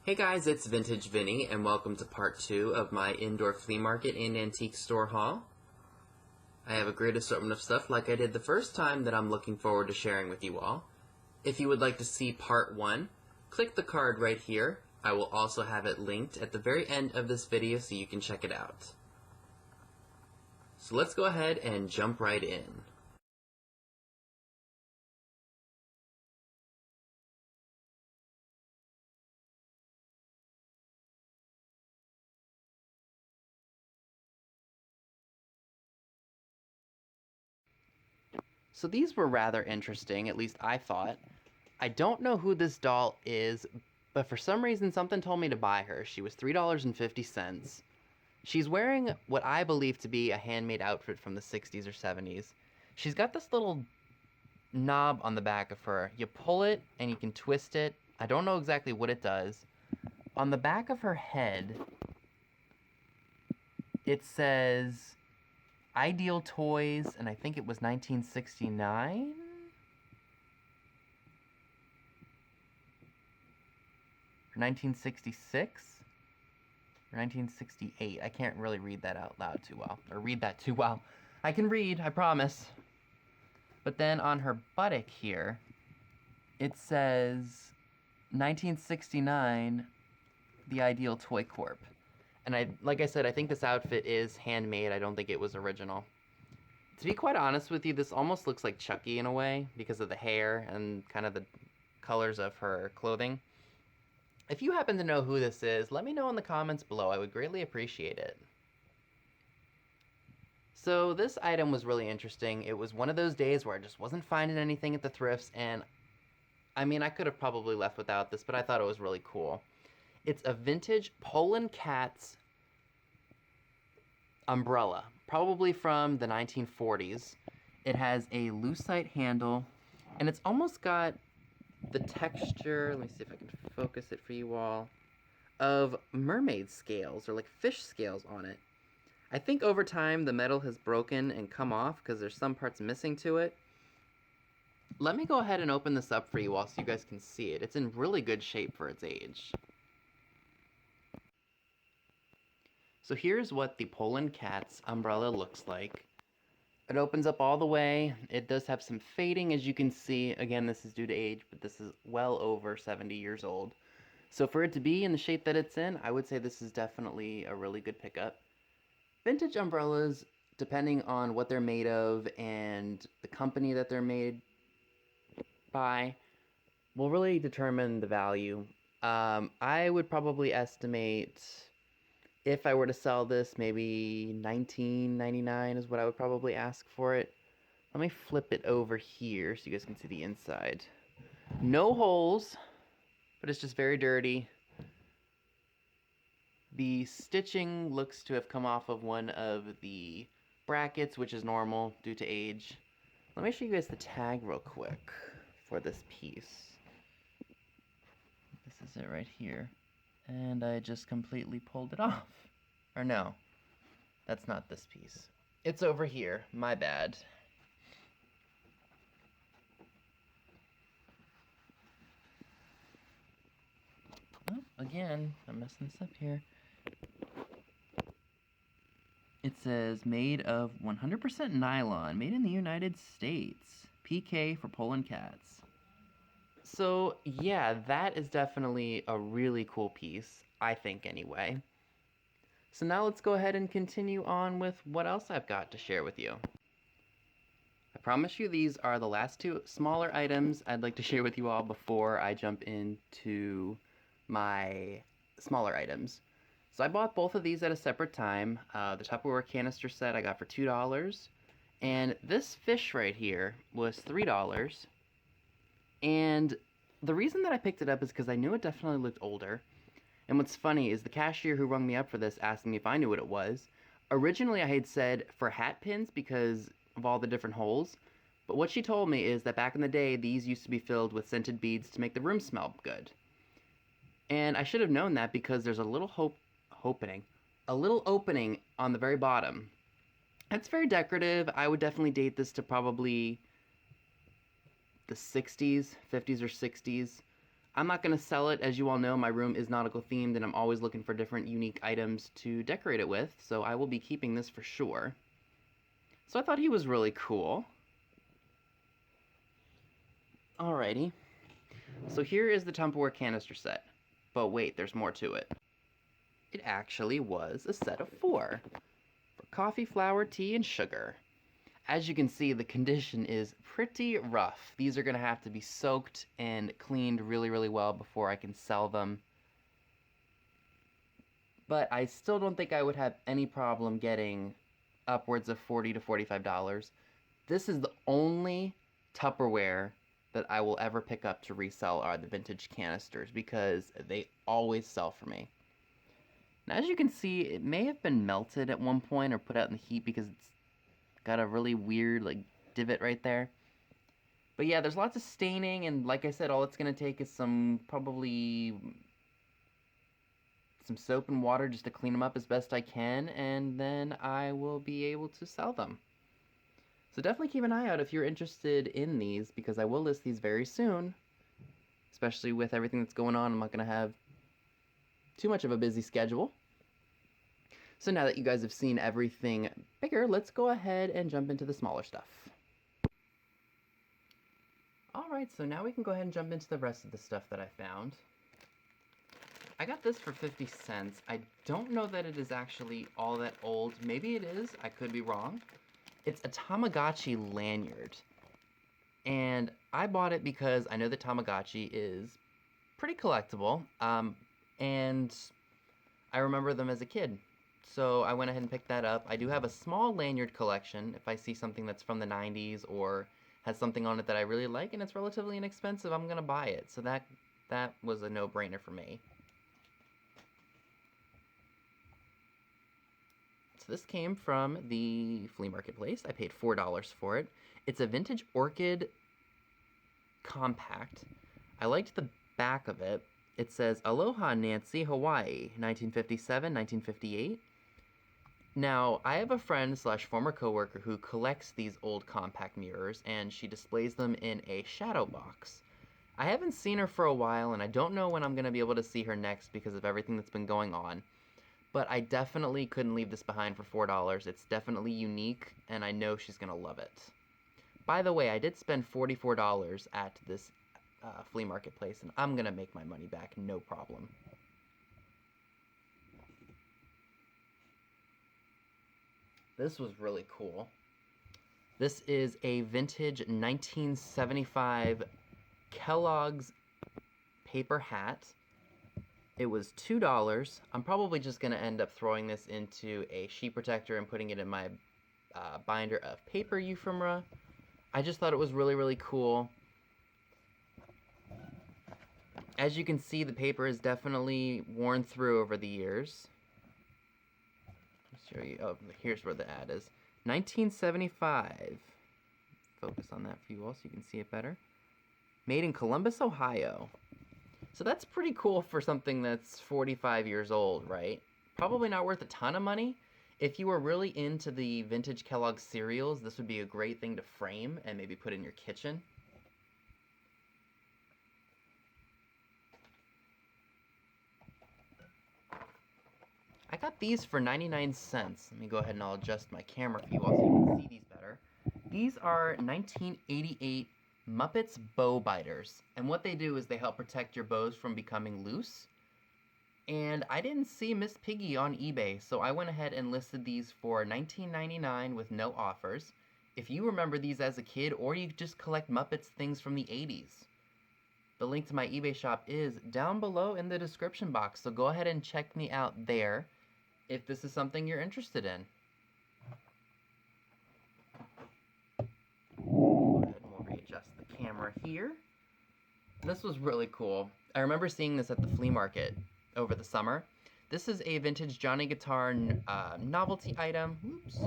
Hey guys, it's Vintage Vinny, and welcome to part 2 of my indoor flea market and antique store haul. I have a great assortment of stuff like I did the first time that I'm looking forward to sharing with you all. If you would like to see part 1, click the card right here. I will also have it linked at the very end of this video so you can check it out. So let's go ahead and jump right in. So these were rather interesting, at least I thought. I don't know who this doll is, but for some reason something told me to buy her. She was $3.50. She's wearing what I believe to be a handmade outfit from the 60s or 70s. She's got this little knob on the back of her. You pull it and you can twist it. I don't know exactly what it does. On the back of her head, it says Ideal Toys, and I think it was 1969? Or 1966? Or 1968? I can't really read that out loud too well. Or read that too well. I can read, I promise. But then on her buttock here, it says 1969, The Ideal Toy Corp. And like I said, I think this outfit is handmade. I don't think it was original. To be quite honest with you, this almost looks like Chucky in a way because of the hair and kind of the colors of her clothing. If you happen to know who this is, let me know in the comments below. I would greatly appreciate it. So this item was really interesting. It was one of those days where I just wasn't finding anything at the thrifts, and I mean, I could have probably left without this, but I thought it was really cool. It's a vintage Poland Cats umbrella, probably from the 1940s. It has a lucite handle, and it's almost got the texture, let me see if I can focus it for you all, of mermaid scales, or like fish scales on it. I think over time the metal has broken and come off because there's some parts missing to it. Let me go ahead and open this up for you all so you guys can see it. It's in really good shape for its age. So here's what the Poland Cats umbrella looks like. It opens up all the way. It does have some fading, as you can see. Again, this is due to age, but this is well over 70 years old. So for it to be in the shape that it's in, I would say this is definitely a really good pickup. Vintage umbrellas, depending on what they're made of and the company that they're made by, will really determine the value. I would probably estimate, if I were to sell this, maybe $19.99 is what I would probably ask for it. Let me flip it over here so you guys can see the inside. No holes, but it's just very dirty. The stitching looks to have come off of one of the brackets, which is normal due to age. Let me show you guys the tag real quick for this piece. This is it right here. And I just completely pulled it off. Or no, that's not this piece. It's over here, my bad. Oh, again, I'm messing this up here. It says made of 100% nylon, made in the United States. PK for Poland Cats. So yeah, that is definitely a really cool piece, I think anyway. So now let's go ahead and continue on with what else I've got to share with you. I promise you these are the last two smaller items I'd like to share with you all before I jump into my smaller items. So I bought both of these at a separate time. The Tupperware canister set I got for $2. And this fish right here was $3. And the reason that I picked it up is because I knew it definitely looked older. And what's funny is the cashier who rung me up for this asked me if I knew what it was. Originally I had said for hat pins because of all the different holes. But what she told me is that back in the day, these used to be filled with scented beads to make the room smell good. And I should have known that because there's a little opening on the very bottom. It's very decorative. I would definitely date this to probably the 60s, 50s or 60s. I'm not going to sell it. As you all know, my room is nautical themed and I'm always looking for different unique items to decorate it with, so I will be keeping this for sure. So I thought he was really cool. Alrighty. So here is the Tupperware canister set. But wait, there's more to it. It actually was a set of 4. For coffee, flour, tea, and sugar. As you can see, the condition is pretty rough. These are going to have to be soaked and cleaned really, really well before I can sell them. But I still don't think I would have any problem getting upwards of $40 to $45. This is the only Tupperware that I will ever pick up to resell are the vintage canisters because they always sell for me. Now, as you can see, it may have been melted at one point or put out in the heat because it's got a really weird, like, divot right there. But yeah, there's lots of staining, and like I said, all it's going to take is probably some soap and water just to clean them up as best I can, and then I will be able to sell them. So definitely keep an eye out if you're interested in these, because I will list these very soon, especially with everything that's going on. I'm not going to have too much of a busy schedule. So now that you guys have seen everything bigger, let's go ahead and jump into the smaller stuff. Alright, so now we can go ahead and jump into the rest of the stuff that I found. I got this for 50 cents. I don't know that it is actually all that old. Maybe it is. I could be wrong. It's a Tamagotchi lanyard. And I bought it because I know that Tamagotchi is pretty collectible. And I remember them as a kid. So I went ahead and picked that up. I do have a small lanyard collection. If I see something that's from the 90s or has something on it that I really like and it's relatively inexpensive, I'm going to buy it. So that was a no-brainer for me. So this came from the flea marketplace. I paid $4 for it. It's a vintage orchid compact. I liked the back of it. It says, Aloha Nancy, Hawaii, 1957, 1958. Now, I have a friend / former coworker who collects these old compact mirrors, and she displays them in a shadow box. I haven't seen her for a while, and I don't know when I'm going to be able to see her next because of everything that's been going on. But I definitely couldn't leave this behind for $4. It's definitely unique, and I know she's going to love it. By the way, I did spend $44 at this flea marketplace, and I'm going to make my money back, no problem. This was really cool. This is a vintage 1975 Kellogg's paper hat. It was $2. I'm probably just going to end up throwing this into a sheet protector and putting it in my binder of paper ephemera. I just thought it was really, really cool. As you can see, the paper is definitely worn through over the years. Show you. Oh, here's where the ad is. 1975. Focus on that for you all so you can see it better. Made in Columbus, Ohio. So that's pretty cool for something that's 45 years old, right? Probably not worth a ton of money. If you were really into the vintage Kellogg's cereals, this would be a great thing to frame and maybe put in your kitchen. I got these for 99 cents. Let me go ahead and I'll adjust my camera for you all so you can see these better. These are 1988 Muppets bow biters. And what they do is they help protect your bows from becoming loose. And I didn't see Miss Piggy on eBay, so I went ahead and listed these for $19.99 with no offers. If you remember these as a kid, or you just collect Muppets things from the 80s. The link to my eBay shop is down below in the description box, so go ahead and check me out there if this is something you're interested in. Go ahead and we'll readjust the camera here. This was really cool. I remember seeing this at the flea market over the summer. This is a vintage Johnny Guitar novelty item. Oops.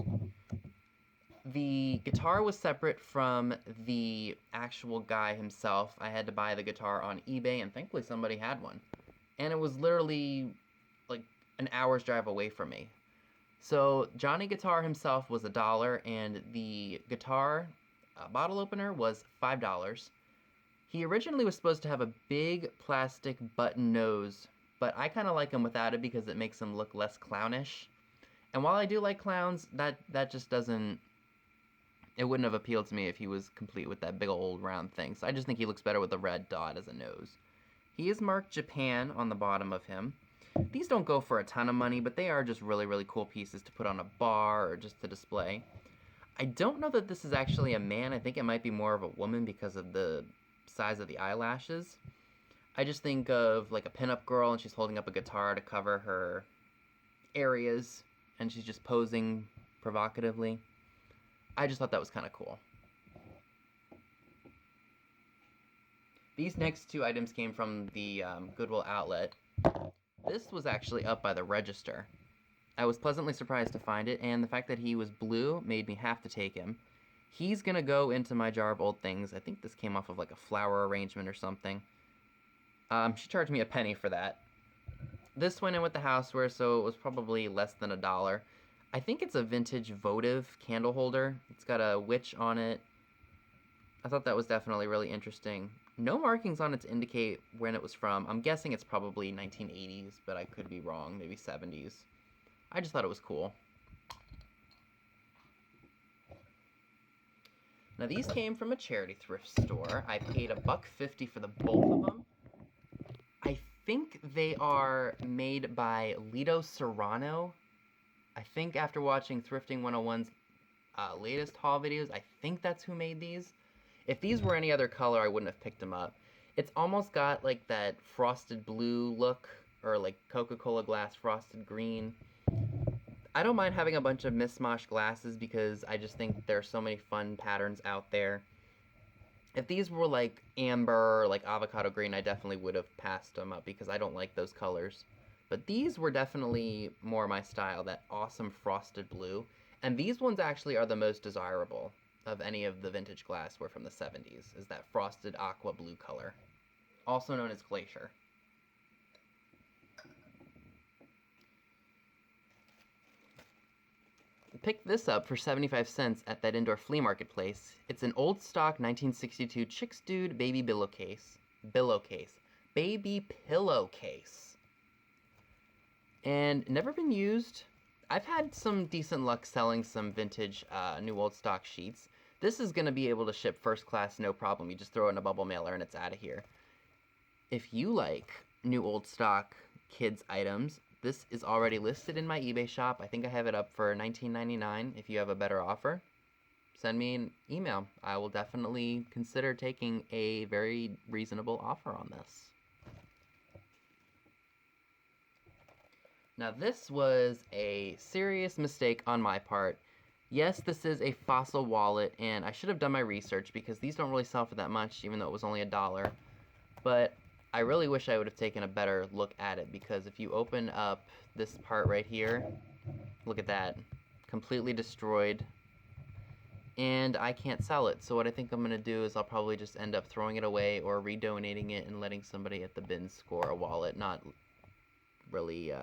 The guitar was separate from the actual guy himself. I had to buy the guitar on eBay, and thankfully somebody had one. And it was literally like an hour's drive away from me. So Johnny Guitar himself was $1, and the guitar bottle opener was $5. He originally was supposed to have a big plastic button nose, but I kind of like him without it because it makes him look less clownish. And while I do like clowns, that just doesn't... It wouldn't have appealed to me if he was complete with that big old round thing. So I just think he looks better with a red dot as a nose. He is marked Japan on the bottom of him. These don't go for a ton of money, but they are just really, really cool pieces to put on a bar or just to display. I don't know that this is actually a man. I think it might be more of a woman because of the size of the eyelashes. I just think of like a pinup girl and she's holding up a guitar to cover her areas and she's just posing provocatively. I just thought that was kind of cool. These next two items came from the Goodwill outlet. This was actually up by the register. I was pleasantly surprised to find it, and the fact that he was blue made me have to take him. He's gonna go into my jar of old things. I think this came off of like a flower arrangement or something. She charged me a penny for that. This went in with the houseware, so it was probably less than $1. I think it's a vintage votive candle holder. It's got a witch on it. I thought that was definitely really interesting. No markings on it to indicate when it was from. I'm guessing it's probably 1980s, but I could be wrong, maybe 70s. I just thought it was cool. Now these came from a charity thrift store. I paid $1.50 for the both of them. I think they are made by Lito Serrano. I think after watching Thrifting 101's latest haul videos, I think that's who made these. If these were any other color, I wouldn't have picked them up. It's almost got like that frosted blue look, or like Coca-Cola glass frosted green. I don't mind having a bunch of mismatched glasses because I just think there are so many fun patterns out there. If these were like amber or like avocado green, I definitely would have passed them up because I don't like those colors. But these were definitely more my style, that awesome frosted blue. And these ones actually are the most desirable of any of the vintage glassware from the 70s, is that frosted aqua blue color, also known as Glacier. Picked this up for 75 cents at that indoor flea marketplace. It's an old stock 1962 Chicks Dude baby pillowcase. Baby pillowcase. And never been used. I've had some decent luck selling some vintage new old stock sheets. This is going to be able to ship first class, no problem. You just throw it in a bubble mailer and it's out of here. If you like new old stock kids items, this is already listed in my eBay shop. I think I have it up for $19.99. If you have a better offer, send me an email. I will definitely consider taking a very reasonable offer on this. Now this was a serious mistake on my part. Yes, this is a Fossil wallet, and I should have done my research because these don't really sell for that much, even though it was only $1. But I really wish I would have taken a better look at it, because if you open up this part right here, look at that, completely destroyed, and I can't sell it. So what I think I'm going to do is I'll probably just end up throwing it away or redonating it and letting somebody at the bin score a wallet. Not really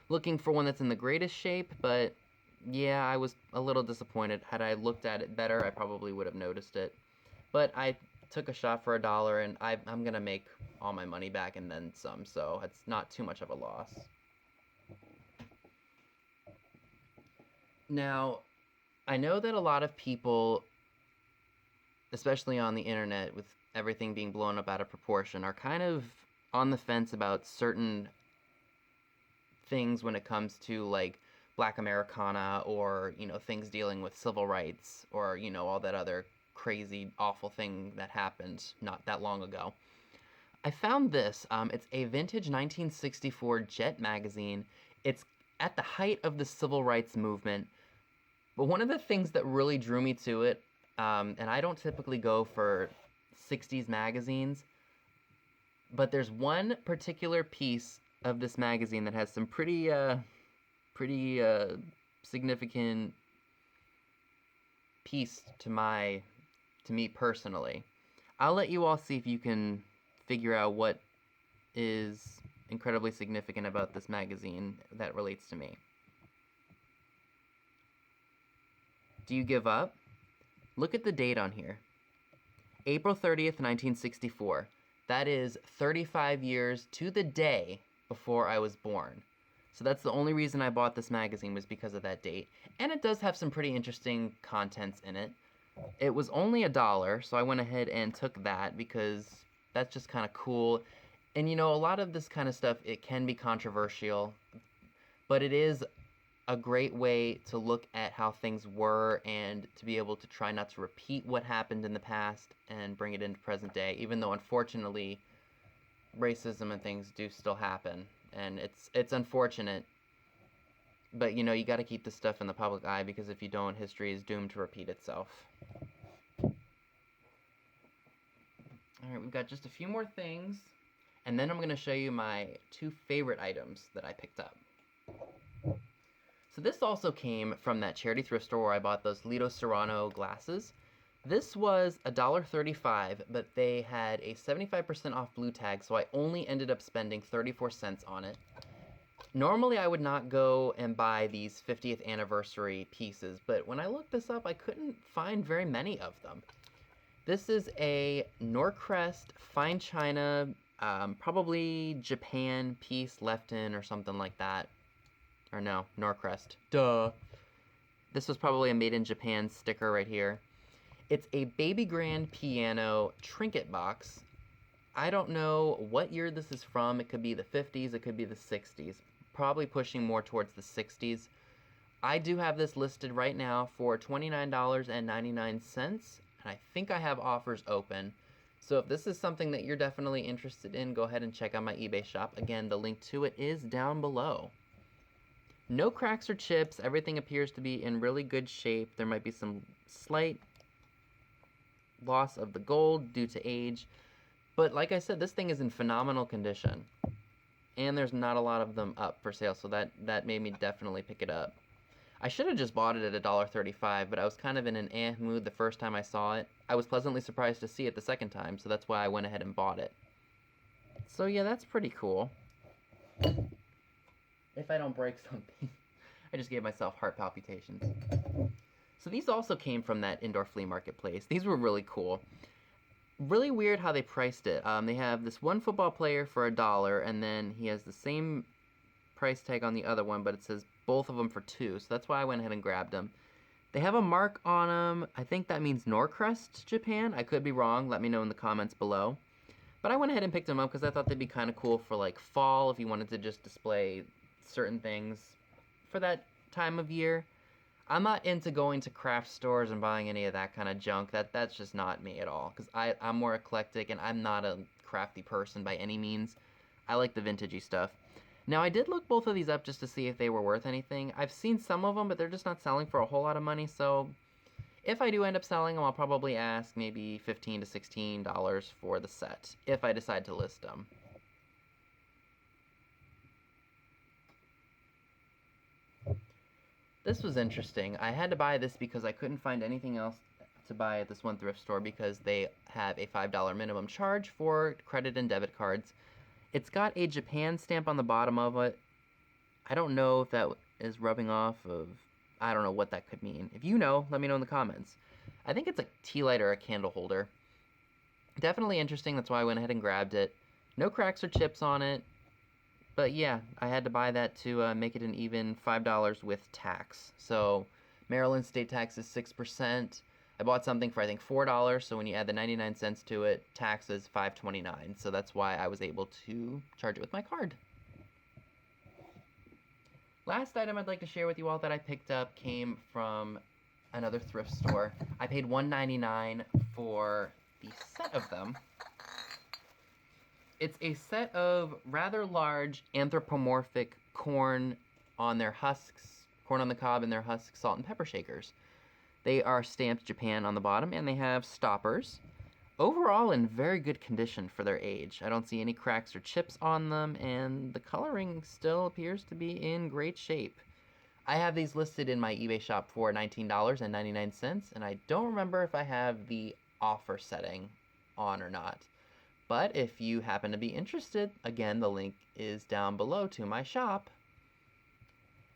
looking for one that's in the greatest shape, but yeah, I was a little disappointed. Had I looked at it better, I probably would have noticed it. But I took a shot for $1, and I'm going to make all my money back and then some, so it's not too much of a loss. Now, I know that a lot of people, especially on the internet, with everything being blown up out of proportion, are kind of on the fence about certain things when it comes to, like, Black Americana, or, you know, things dealing with civil rights, or, you know, all that other crazy, awful thing that happened not that long ago. I found this. It's a vintage 1964 Jet magazine. It's at the height of the civil rights movement. But one of the things that really drew me to it, and I don't typically go for 60s magazines, but there's one particular piece of this magazine that has some pretty significant piece to me personally. I'll let you all see if you can figure out what is incredibly significant about this magazine that relates to me. Do you give up? Look at the date on here. April 30th, 1964. That is 35 years to the day before I was born. So that's the only reason I bought this magazine, was because of that date. And it does have some pretty interesting contents in it. It was only $1, so I went ahead and took that because that's just kind of cool. And you know, a lot of this kind of stuff, it can be controversial, but it is a great way to look at how things were and to be able to try not to repeat what happened in the past and bring it into present day, even though unfortunately racism and things do still happen. And it's unfortunate, but you know, you got to keep this stuff in the public eye, because if you don't, history is doomed to repeat itself. All right, we've got just a few more things, and then I'm going to show you my 2 favorite items that I picked up. So this also came from that charity thrift store where I bought those Lido Serrano glasses. This was $1.35, but they had a 75% off blue tag, so I only ended up spending 34 cents on it. Normally I would not go and buy these 50th anniversary pieces, but when I looked this up, I couldn't find very many of them. This is a Norcrest fine china, probably Japan piece left in or something like that. Or no, Norcrest. Duh. This was probably a made in Japan sticker right here. It's a baby grand piano trinket box. I don't know what year this is from. It could be the 50s, it could be the 60s. Probably pushing more towards the 60s. I do have this listed right now for $29.99, and I think I have offers open. So if this is something that you're definitely interested in, go ahead and check out my eBay shop. Again, the link to it is down below. No cracks or chips. Everything appears to be in really good shape. There might be some slight loss of the gold due to age. But like I said, this thing is in phenomenal condition. And there's not a lot of them up for sale, so that made me definitely pick it up. I should have just bought it at $1.35, but I was kind of in an mood the first time I saw it. I was pleasantly surprised to see it the second time, so that's why I went ahead and bought it. So yeah, that's pretty cool. If I don't break something. I just gave myself heart palpitations. So these also came from that indoor flea marketplace. These were really cool. Really weird how they priced it. They have this one football player for $1, and then he has the same price tag on the other one, but it says both of them for $2, so that's why I went ahead and grabbed them. They have a mark on them. I think that means Norcrest Japan. I could be wrong. Let me know in the comments below. But I went ahead and picked them up because I thought they'd be kind of cool for like fall, if you wanted to just display certain things for that time of year. I'm not into going to craft stores and buying any of that kind of junk. That's just not me at all, because I'm more eclectic and I'm not a crafty person by any means. I like the vintagey stuff. Now, I did look both of these up just to see if they were worth anything. I've seen some of them, but they're just not selling for a whole lot of money, so if I do end up selling them, I'll probably ask maybe $15 to $16 for the set, if I decide to list them. This was interesting. I had to buy this because I couldn't find anything else to buy at this one thrift store because they have a $5 minimum charge for credit and debit cards. It's got a Japan stamp on the bottom of it. I don't know if that is rubbing off of... I don't know what that could mean. If you know, let me know in the comments. I think it's a tea light or a candle holder. Definitely interesting. That's why I went ahead and grabbed it. No cracks or chips on it. But yeah, I had to buy that to make it an even $5 with tax. So Maryland state tax is 6%. I bought something for I think $4, so when you add the 99 cents to it, tax is $5.29. So that's why I was able to charge it with my card. Last item I'd like to share with you all that I picked up came from another thrift store. I paid $1.99 for the set of them. It's a set of rather large anthropomorphic corn on their husks, corn on the cob and their husks, salt and pepper shakers. They are stamped Japan on the bottom, and they have stoppers. Overall, in very good condition for their age. I don't see any cracks or chips on them, and the coloring still appears to be in great shape. I have these listed in my eBay shop for $19.99, and I don't remember if I have the offer setting on or not. But if you happen to be interested, again, the link is down below to my shop.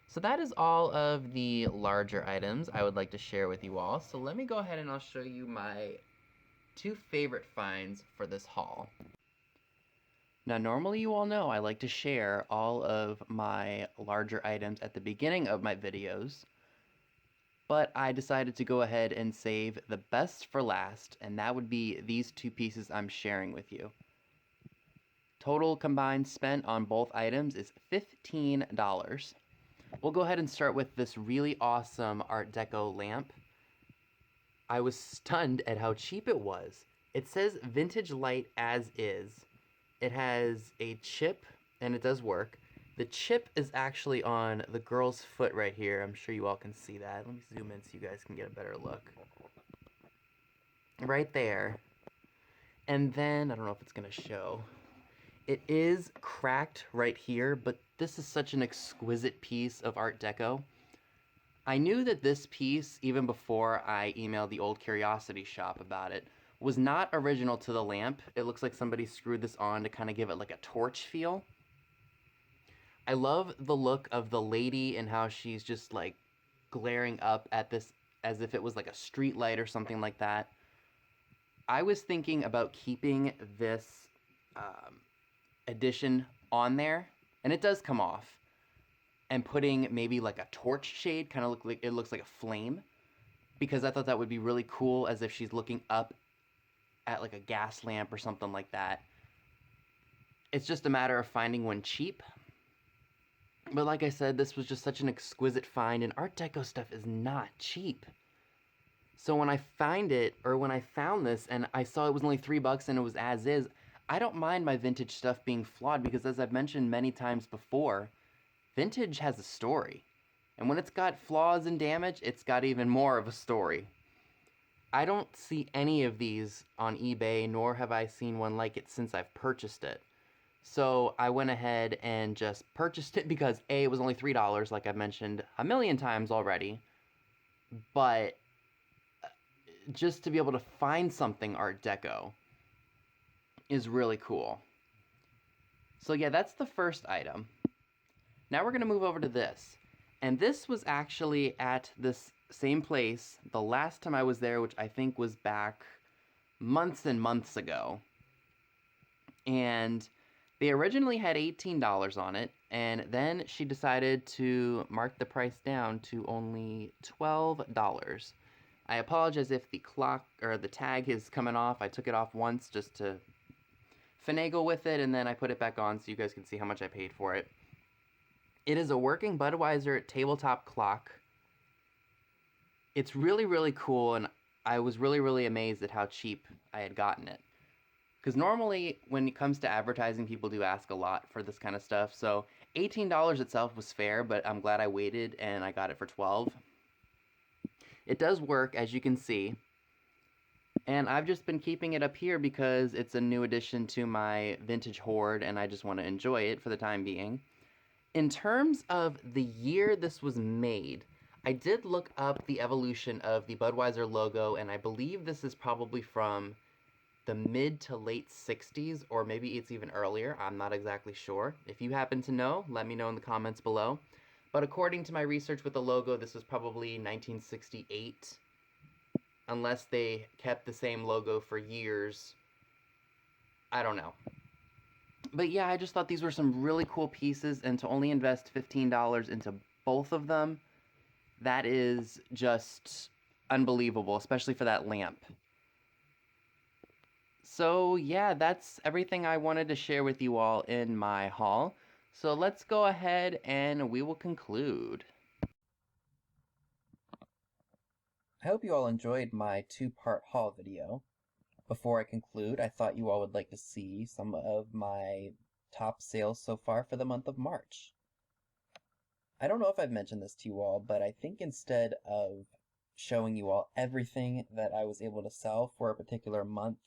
So that is all of the larger items I would like to share with you all. So let me go ahead and I'll show you my two favorite finds for this haul. Now, normally you all know I like to share all of my larger items at the beginning of my videos, but I decided to go ahead and save the best for last, and that would be these two pieces I'm sharing with you. Total combined spent on both items is $15. We'll go ahead and start with this really awesome Art Deco lamp. I was stunned at how cheap it was. It says vintage light as is. It has a chip, and it does work. The chip is actually on the girl's foot right here. I'm sure you all can see that. Let me zoom in so you guys can get a better look. Right there. And then, I don't know if it's going to show. It is cracked right here, but this is such an exquisite piece of Art Deco. I knew that this piece, even before I emailed the old Curiosity shop about it, was not original to the lamp. It looks like somebody screwed this on to kind of give it like a torch feel. I love the look of the lady and how she's just like glaring up at this as if it was like a street light or something like that. I was thinking about keeping this addition on there, and it does come off, and putting maybe like a torch shade, kind of look like it looks like a flame, because I thought that would be really cool, as if she's looking up at like a gas lamp or something like that. It's just a matter of finding one cheap. But like I said, this was just such an exquisite find, and Art Deco stuff is not cheap. So when I found this and I saw it was only $3 and it was as is, I don't mind my vintage stuff being flawed, because as I've mentioned many times before, vintage has a story. And when it's got flaws and damage, it's got even more of a story. I don't see any of these on eBay, nor have I seen one like it since I've purchased it. So I went ahead and just purchased it because A, it was only $3, like I've mentioned a million times already. But just to be able to find something Art Deco is really cool. So yeah, that's the first item. Now we're going to move over to this. And this was actually at this same place the last time I was there, which I think was back months and months ago. And they originally had $18 on it, and then she decided to mark the price down to only $12. I apologize if the clock or the tag is coming off. I took it off once just to finagle with it, and then I put it back on so you guys can see how much I paid for it. It is a working Budweiser tabletop clock. It's really, really cool, and I was really, really amazed at how cheap I had gotten it. Because normally, when it comes to advertising, people do ask a lot for this kind of stuff. So $18 itself was fair, but I'm glad I waited and I got it for $12. It does work, as you can see. And I've just been keeping it up here because it's a new addition to my vintage hoard, and I just want to enjoy it for the time being. In terms of the year this was made, I did look up the evolution of the Budweiser logo, and I believe this is probably from the mid to late 60s, or maybe it's even earlier. I'm not exactly sure. If you happen to know, let me know in the comments below. But according to my research with the logo, this was probably 1968, unless they kept the same logo for years. I don't know. But yeah, I just thought these were some really cool pieces, and to only invest $15 into both of them, that is just unbelievable, especially for that lamp. So yeah, that's everything I wanted to share with you all in my haul. So let's go ahead and we will conclude. I hope you all enjoyed my two-part haul video. Before I conclude, I thought you all would like to see some of my top sales so far for the month of March. I don't know if I've mentioned this to you all, but I think instead of showing you all everything that I was able to sell for a particular month,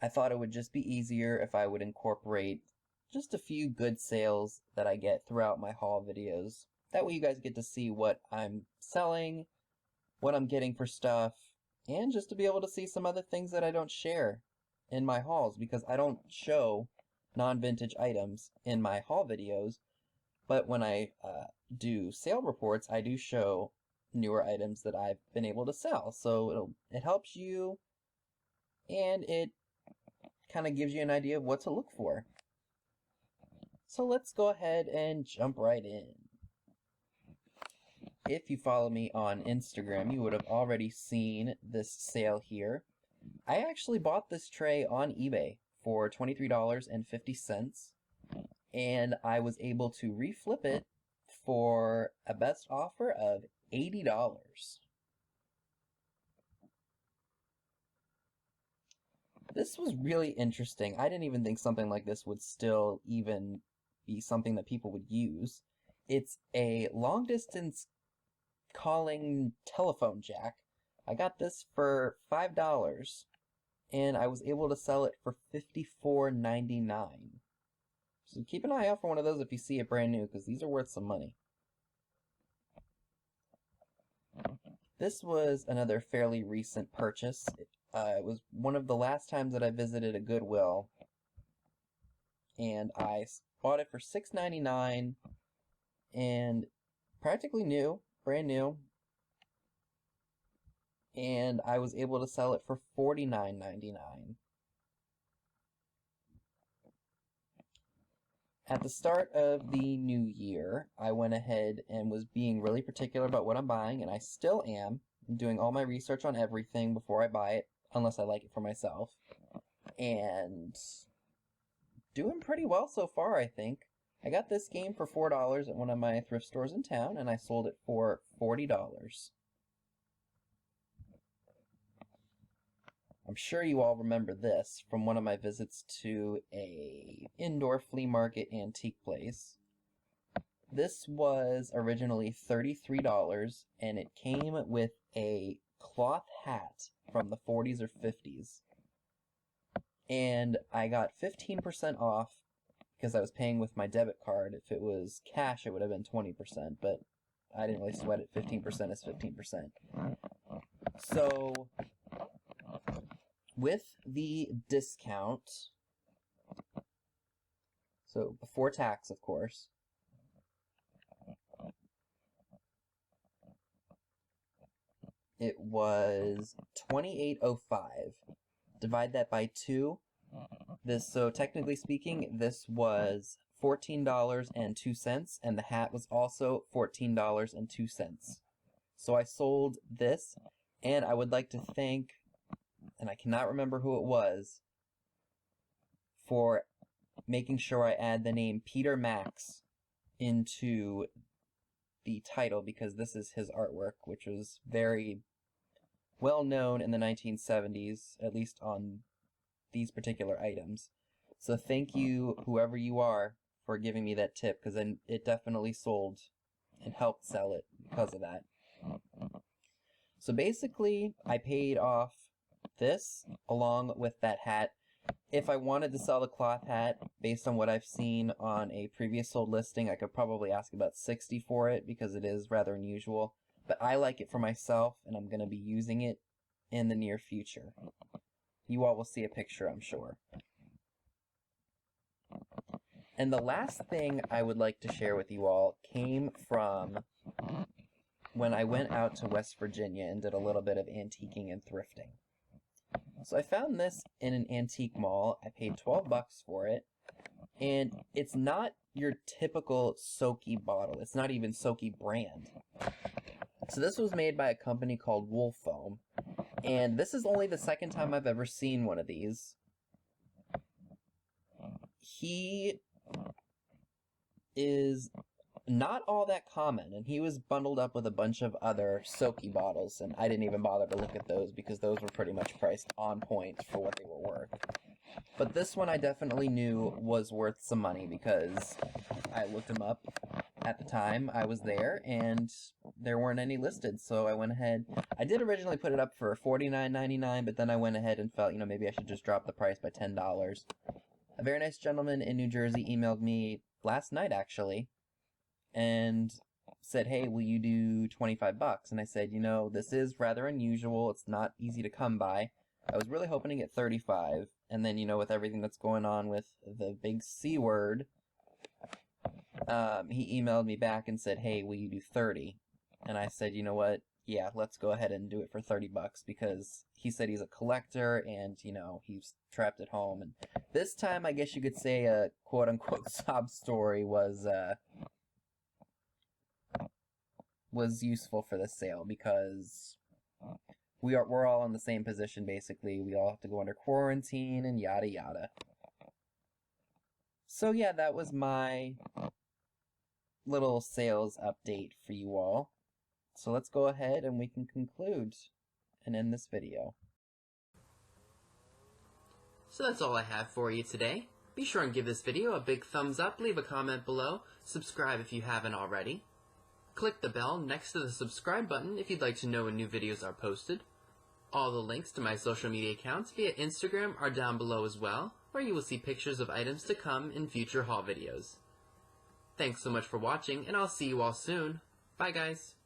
I thought it would just be easier if I would incorporate just a few good sales that I get throughout my haul videos. That way you guys get to see what I'm selling, what I'm getting for stuff, and just to be able to see some other things that I don't share in my hauls, because I don't show non-vintage items in my haul videos, but when I do sale reports, I do show newer items that I've been able to sell. So it helps you and it kind of gives you an idea of what to look for. So let's go ahead and jump right in. If you follow me on Instagram, you would have already seen this sale here. I actually bought this tray on eBay for $23.50, and I was able to reflip it for a best offer of $80. This was really interesting. I didn't even think something like this would still even be something that people would use. It's a long-distance calling telephone jack. I got this for $5, and I was able to sell it for $54.99. So keep an eye out for one of those if you see it brand new, because these are worth some money. This was another fairly recent purchase. It was one of the last times that I visited a Goodwill, and I bought it for $6.99, and practically new, brand new, and I was able to sell it for $49.99. At the start of the new year, I went ahead and was being really particular about what I'm buying, and I still am. I'm doing all my research on everything before I buy it, unless I like it for myself. And doing pretty well so far, I think. I got this game for $4 at one of my thrift stores in town, and I sold it for $40. I'm sure you all remember this from one of my visits to a indoor flea market antique place. This was originally $33, and it came with a cloth hat from the 40s or 50s. And I got 15% off because I was paying with my debit card. If it was cash, it would have been 20%, but I didn't really sweat it. 15% is 15%. So with the discount, so before tax, of course, it was $28.05. Divide that by 2. So technically speaking, this was $14.02, and the hat was also $14.02. So I sold this, and I would like to thank, and I cannot remember who it was, for making sure I add the name Peter Max into the title, because this is his artwork, which was very well known in the 1970s, at least on these particular items. So thank you, whoever you are, for giving me that tip, because it definitely sold and helped sell it because of that. So basically, I paid off this along with that hat. If I wanted to sell the cloth hat, based on what I've seen on a previous sold listing, I could probably ask about $60 for it, because it is rather unusual. But I like it for myself, and I'm going to be using it in the near future. You all will see a picture, I'm sure. And the last thing I would like to share with you all came from when I went out to West Virginia and did a little bit of antiquing and thrifting. So I found this in an antique mall. I paid $12 for it, and it's not your typical Soaky bottle. It's not even Soaky brand. So this was made by a company called Wool Foam, and this is only the second time I've ever seen one of these. He is not all that common, and he was bundled up with a bunch of other Soaky bottles, and I didn't even bother to look at those because those were pretty much priced on point for what they were worth. But this one I definitely knew was worth some money because I looked him up at the time I was there, and there weren't any listed, so I went ahead. I did originally put it up for $49.99, but then I went ahead and felt, maybe I should just drop the price by $10. A very nice gentleman in New Jersey emailed me last night, actually, and said, hey, will you do $25? And I said, this is rather unusual. It's not easy to come by. I was really hoping to get $35. And then, with everything that's going on with the big C word, he emailed me back and said, hey, will you do $30? And I said, you know what? yeah, let's go ahead and do it for 30 bucks because he said he's a collector and, you know, he's trapped at home. And this time, I guess you could say a quote-unquote sob story was useful for the sale because we're all in the same position, basically. We all have to go under quarantine and yada yada. So yeah, that was my little sales update for you all. So let's go ahead and we can conclude and end this video. So that's all I have for you today. Be sure and give this video a big thumbs up, leave a comment below, subscribe if you haven't already. Click the bell next to the subscribe button if you'd like to know when new videos are posted. All the links to my social media accounts via Instagram are down below as well, where you will see pictures of items to come in future haul videos. Thanks so much for watching, and I'll see you all soon. Bye guys!